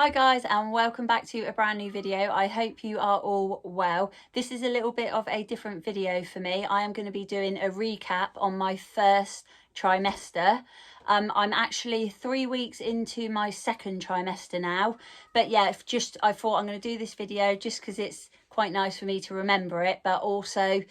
Hi guys, and welcome back to a brand new video. I hope you are all well. This is a little bit of a different video for me. I am going to be doing a recap on my first trimester. I'm actually 3 weeks into my second trimester now, but yeah, I thought I'm going to do this video just because it's quite nice for me to remember it, but also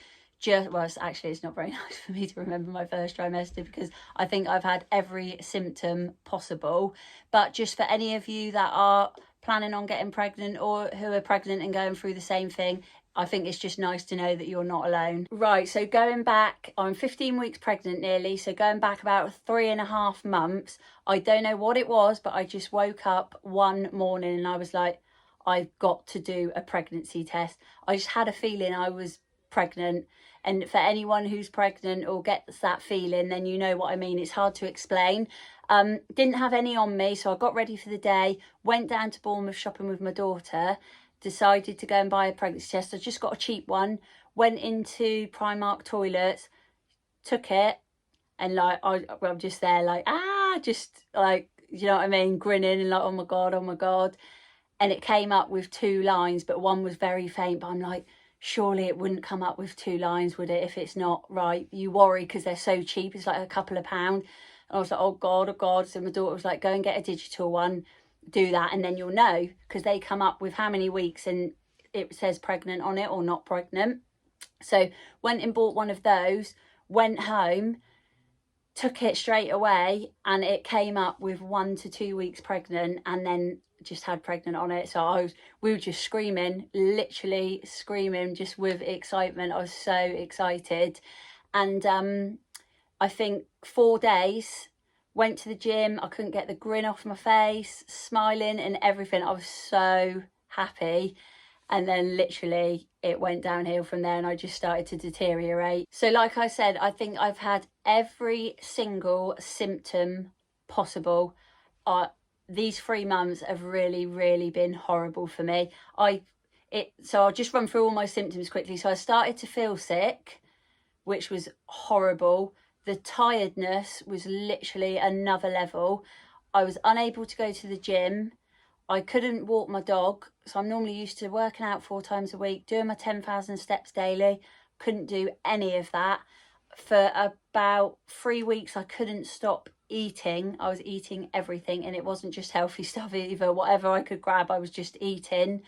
it's not very nice for me to remember my first trimester because I think I've had every symptom possible. But just for any of you that are planning on getting pregnant or who are pregnant and going through the same thing, I think it's just nice to know that you're not alone. Right, so going back, I'm 15 weeks pregnant nearly, so going back about 3.5 months, I don't know what it was, but I just woke up one morning and I was like, I've got to do a pregnancy test. I just had a feeling I was pregnant. And for anyone who's pregnant or gets that feeling, then you know what I mean. It's hard to explain. Didn't have any on me, so I got ready for the day, went down to Bournemouth shopping with my daughter, decided to go and buy a pregnancy test. I just got a cheap one, went into Primark toilets, took it, and I'm just there like, just like, you know what I mean, grinning and like, oh my God, oh my God. And it came up with 2 lines, but one was very faint, but I'm like, surely it wouldn't come up with 2 lines, would it, if it's not right? You worry because they're so cheap. It's like a couple of pound. And I was like, oh God, oh God. So my daughter was like, go and get a digital one, do that, and then you'll know, because they come up with how many weeks and it says pregnant on it or not pregnant. So went and bought one of those, went home, took it straight away, and it came up with 1 to 2 weeks pregnant, and then just had pregnant on it. So we were just screaming, literally screaming, just with excitement. I was so excited. And I think 4 days, went to the gym, I couldn't get the grin off my face, smiling and everything. I was so happy. And then literally it went downhill from there and I just started to deteriorate. So like I said, I think I've had every single symptom possible. These 3 months have really been horrible for me. So I'll just run through all my symptoms quickly. So I started to feel sick, which was horrible. The tiredness was literally another level. I was unable to go to the gym. I couldn't walk my dog. So I'm normally used to working out 4 times a week, doing my 10,000 steps daily. Couldn't do any of that. For about 3 weeks, I couldn't stop eating. I was eating everything, and it wasn't just healthy stuff either. Whatever I could grab, I was just eating.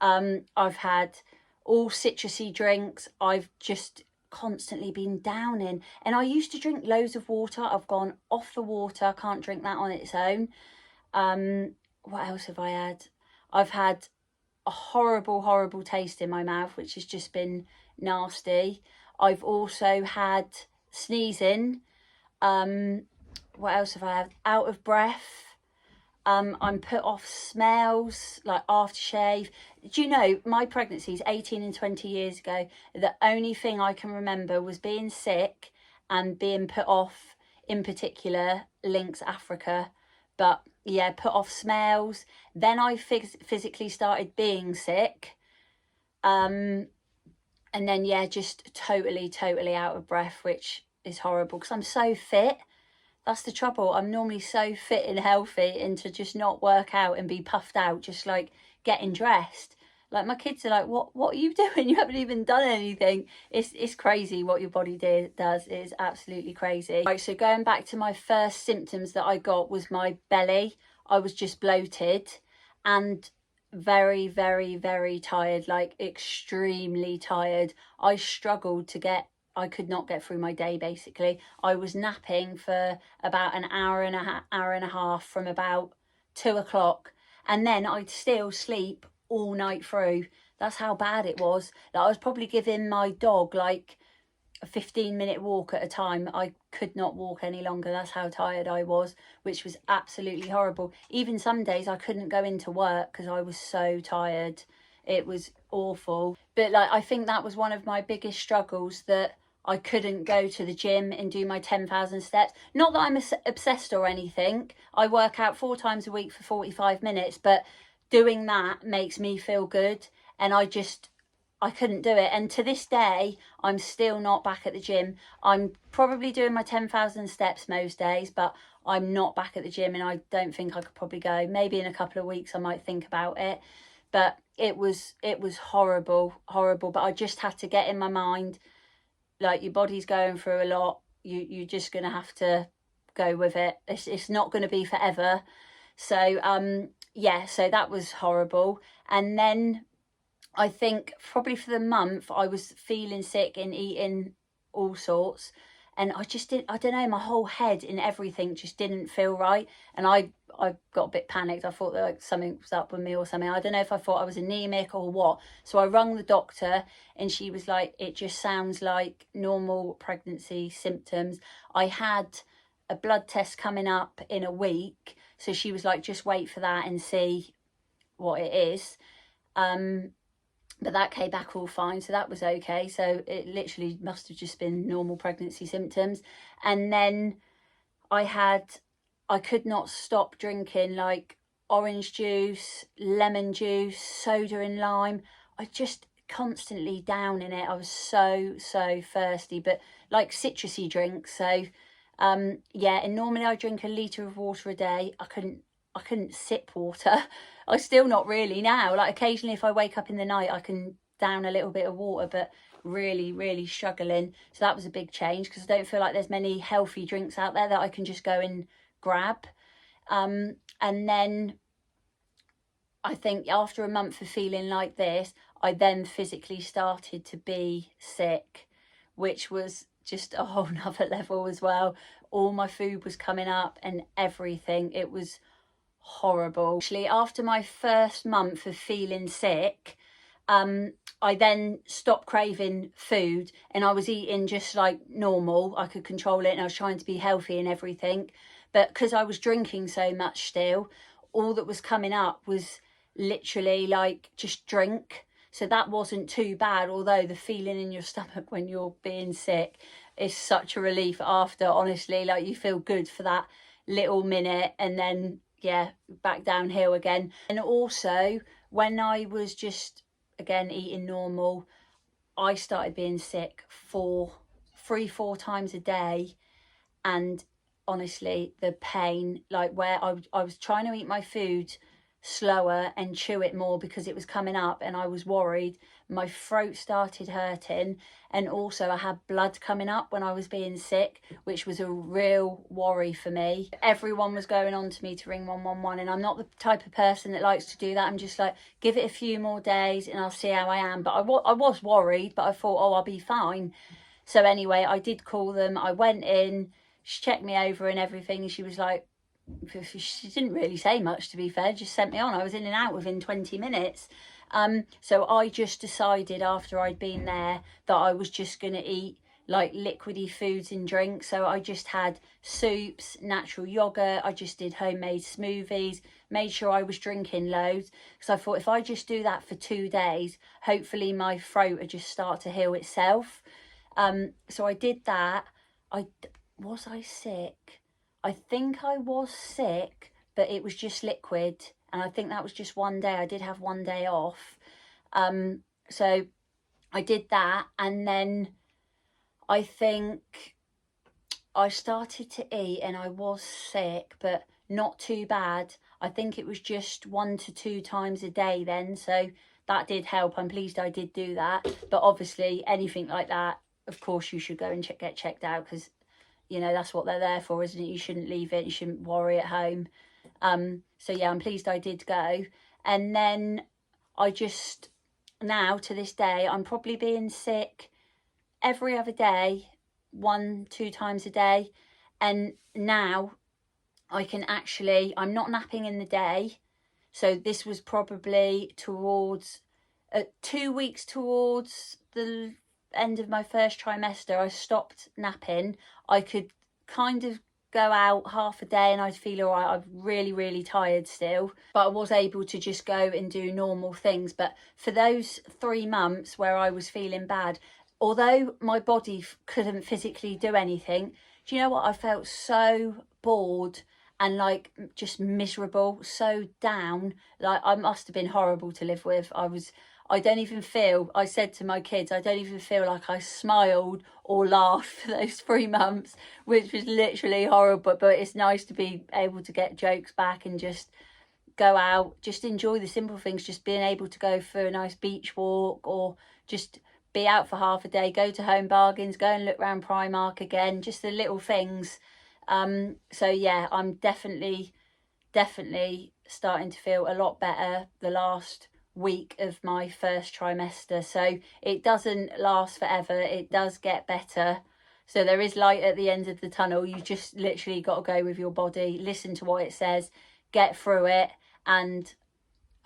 I've had all citrusy drinks. I've just constantly been downing, and I used to drink loads of water. I've gone off the water. Can't drink that on its own. What else have I had? I've had a horrible taste in my mouth, which has just been nasty. I've also had sneezing. What else have I had? Out of breath. I'm put off smells, like aftershave. Do you know, my pregnancies 18 and 20 years ago, the only thing I can remember was being sick and being put off, in particular, Lynx Africa. But yeah, put off smells. Then I physically started being sick. And then, yeah, just totally out of breath, which is horrible because I'm so fit. That's the trouble. I'm normally so fit and healthy, and to just not work out and be puffed out, just like getting dressed. Like my kids are like, what are you doing? You haven't even done anything. It's crazy what your body does. It is absolutely crazy. Right, so going back to my first symptoms that I got was my belly. I was just bloated and very tired, like extremely tired. I could not get through my day, basically. I was napping for about an hour and a half from about 2 o'clock. And then I'd still sleep all night through. That's how bad it was. Like, I was probably giving my dog like a 15-minute walk at a time. I could not walk any longer. That's how tired I was, which was absolutely horrible. Even some days I couldn't go into work because I was so tired. It was awful. But like, I think that was one of my biggest struggles, that I couldn't go to the gym and do my 10,000 steps. Not that I'm obsessed or anything. I work out 4 times a week for 45 minutes, but doing that makes me feel good. And I just I couldn't do it. And to this day, I'm still not back at the gym. I'm probably doing my 10,000 steps most days, but I'm not back at the gym, and I don't think I could probably go. Maybe in a couple of weeks I might think about it. But it was horrible, horrible. But I just had to get in my mind, like, your body's going through a lot. You're just gonna have to go with it. It's not going to be forever. So yeah, so that was horrible. And then I think probably for the month I was feeling sick and eating all sorts, and I just did, I don't know, my whole head and everything just didn't feel right. And I got a bit panicked. I thought that, like, something was up with me or something. I don't know if I thought I was anemic or what. So I rung the doctor, and she was like, it just sounds like normal pregnancy symptoms. I had a blood test coming up in a week, so she was like, just wait for that and see what it is. But that came back all fine, so that was okay. So it literally must have just been normal pregnancy symptoms. And then I could not stop drinking, like, orange juice, lemon juice, soda and lime. I just constantly down in it. I was so thirsty, but like citrusy drinks. So yeah, and normally I drink a litre of water a day. I couldn't sip water. I still not really now. Like, occasionally if I wake up in the night I can down a little bit of water, but really struggling. So that was a big change, because I don't feel like there's many healthy drinks out there that I can just go and grab. And then I think after a month of feeling like this, I then physically started to be sick, which was just a whole nother level as well. All my food was coming up and everything. It was horrible. Actually, after my first month of feeling sick, I then stopped craving food, and I was eating just like normal. I could control it, and I was trying to be healthy and everything. But because I was drinking so much still, all that was coming up was literally like just drink. So that wasn't too bad, although the feeling in your stomach when you're being sick is such a relief after, honestly. Like, you feel good for that little minute, and then yeah, back downhill again. And also, when I was just again eating normal, I started being sick for 3-4 times a day. And honestly, the pain, like, where I was trying to eat my food slower and chew it more because it was coming up, and I was worried. My throat started hurting, and also I had blood coming up when I was being sick, which was a real worry for me. Everyone was going on to me to ring 111, and I'm not the type of person that likes to do that. I'm just like, give it a few more days and I'll see how I am. But I was worried, but I thought, oh, I'll be fine. So anyway, I did call them. I went in, she checked me over and everything, and she was like, she didn't really say much, to be fair, just sent me on. I was in and out within 20 minutes. So I just decided after I'd been there that I was just going to eat like liquidy foods and drinks. So I just had soups, natural yogurt. I just did homemade smoothies, made sure I was drinking loads, because I thought if I just do that for 2 days, hopefully my throat would just start to heal itself. So I did that. Was I sick? I think I was sick, but it was just liquid. And I think that was just one day. I did have one day off. So I did that. And then I think I started to eat, and I was sick, but not too bad. I think it was just 1 to 2 times a day then. So that did help. I'm pleased I did do that. But obviously anything like that, of course you should go and get checked out, because, you know, that's what they're there for, isn't it? You shouldn't leave it. You shouldn't worry at home. So yeah, I'm pleased I did go. And then I just, now to this day, I'm probably being sick every other day, 1-2 times a day. And now I can actually, I'm not napping in the day. So this was probably towards 2 weeks towards the end of my first trimester. I stopped napping. I could kind of go out half a day and I'd feel all right. I'm really tired still, but I was able to just go and do normal things. But for those 3 months where I was feeling bad, although my body couldn't physically do anything, do you know what? I felt so bored and like just miserable, so down. Like, I must have been horrible to live with. I don't even feel, I said to my kids, I don't even feel like I smiled or laughed for those 3 months, which was literally horrible. But it's nice to be able to get jokes back and just go out, just enjoy the simple things, just being able to go for a nice beach walk, or just be out for half a day, go to Home Bargains, go and look around Primark again, just the little things. So yeah, I'm definitely starting to feel a lot better the last week of my first trimester. So it doesn't last forever, it does get better. So there is light at the end of the tunnel. You just literally got to go with your body, listen to what it says, get through it, and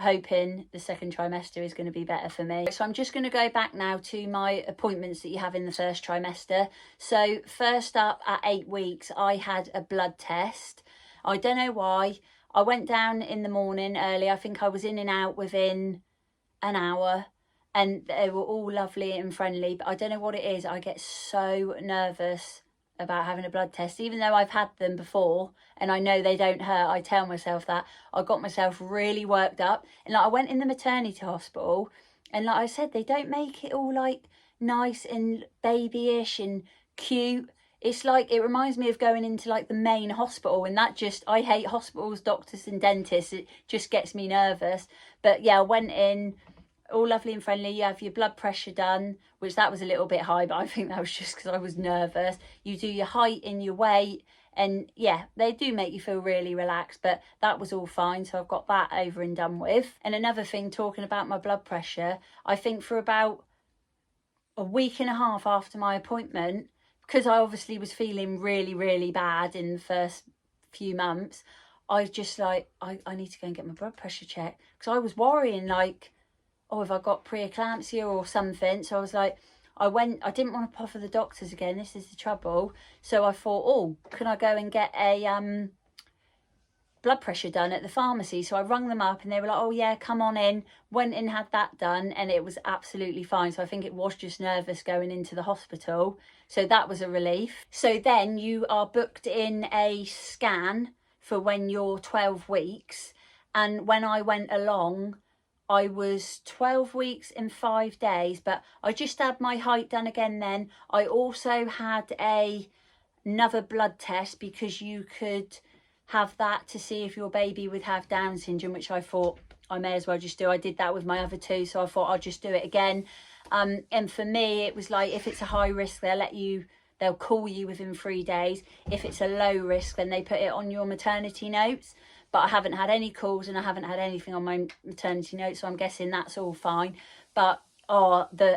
hoping the second trimester is going to be better for me. So I'm just going to go back now to my appointments that you have in the first trimester. So first up, at 8 weeks, I had a blood test. I don't know why. I went down in the morning early. I think I was in and out within an hour, and they were all lovely and friendly, but I don't know what it is. I get so nervous about having a blood test, even though I've had them before and I know they don't hurt. I tell myself that. I got myself really worked up, and like I went in the maternity hospital, and like I said, they don't make it all like nice and babyish and cute. It's like, it reminds me of going into like the main hospital, and that just, I hate hospitals, doctors and dentists. It just gets me nervous. But yeah, I went in, all lovely and friendly. You have your blood pressure done, which that was a little bit high, but I think that was just because I was nervous. You do your height and your weight, and yeah, they do make you feel really relaxed, but that was all fine. So I've got that over and done with. And another thing, talking about my blood pressure, I think for about a week and a half after my appointment, because I obviously was feeling really bad in the first few months, I was just like, I need to go and get my blood pressure checked, because I was worrying like, oh, have I got preeclampsia or something? So I was like, I didn't want to pop for the doctors again. This is the trouble. So I thought, oh, can I go and get a blood pressure done at the pharmacy? So I rung them up and they were like, oh yeah, come on in. Went and had that done, and it was absolutely fine. So I think it was just nervous going into the hospital. So that was a relief. So then you are booked in a scan for when you're 12 weeks. And when I went along, I was 12 weeks and 5 days, but I just had my height done again then. I also had another blood test, because you could have that to see if your baby would have Down syndrome, which I thought I may as well just do. I did that with my other two, so I thought I'll just do it again. And for me, it was like, if it's a high risk, they'll call you within 3 days. If it's a low risk, then they put it on your maternity notes. But I haven't had any calls and I haven't had anything on my maternity notes, so I'm guessing that's all fine. But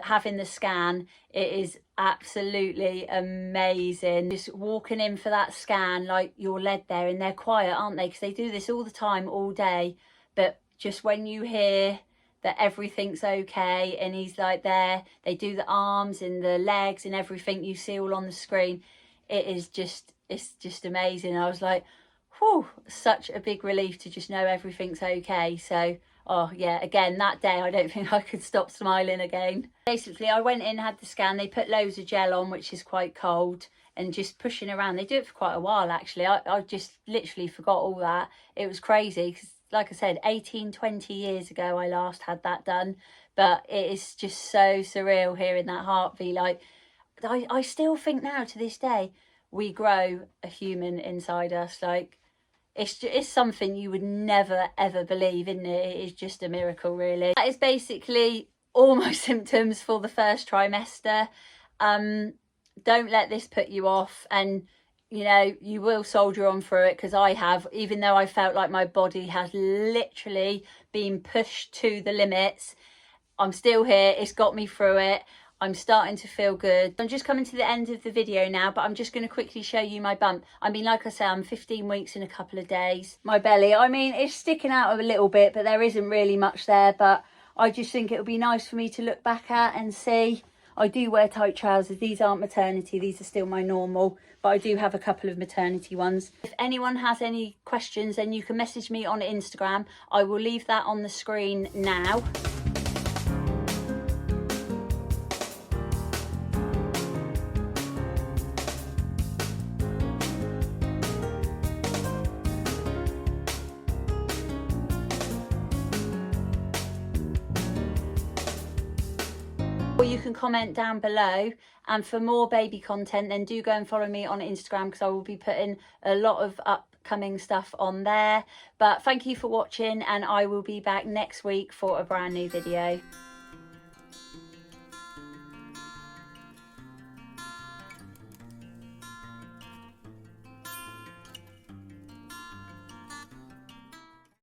having the scan, it is absolutely amazing. Just walking in for that scan, like you're led there, and they're quiet, aren't they? Because they do this all the time, all day. But just when you hear that everything's okay, and he's like there, they do the arms and the legs and everything you see all on the screen. It's just amazing. I was like, whew, such a big relief to just know everything's okay. So, oh yeah, again, that day I don't think I could stop smiling again. Basically, I went in, had the scan, they put loads of gel on, which is quite cold, and just pushing around. They do it for quite a while, actually. I just literally forgot all that. It was crazy, because like I said, 18-20 years ago I last had that done. But it is just so surreal hearing that heartbeat. Like, I still think now, to this day, we grow a human inside us. Like, it's something you would never ever believe, isn't it? It is just a miracle, really. That is basically all my symptoms for the first trimester. Don't let this put you off, and you know, you will soldier on through it, because I have. Even though I felt like my body has literally been pushed to the limits, I'm still here. It's got me through it. I'm starting to feel good. I'm just coming to the end of the video now, but I'm just going to quickly show you my bump. I mean, like I say, I'm 15 weeks in a couple of days. My belly, I mean, it's sticking out a little bit, but there isn't really much there. But I just think it would be nice for me to look back at and see. I do wear tight trousers. These aren't maternity. These are still my normal, but I do have a couple of maternity ones. If anyone has any questions, then you can message me on Instagram. I will leave that on the screen now. or you can comment down below. And for more baby content, then do go and follow me on Instagram, because I will be putting a lot of upcoming stuff on there. But thank you for watching, and I will be back next week for a brand new video.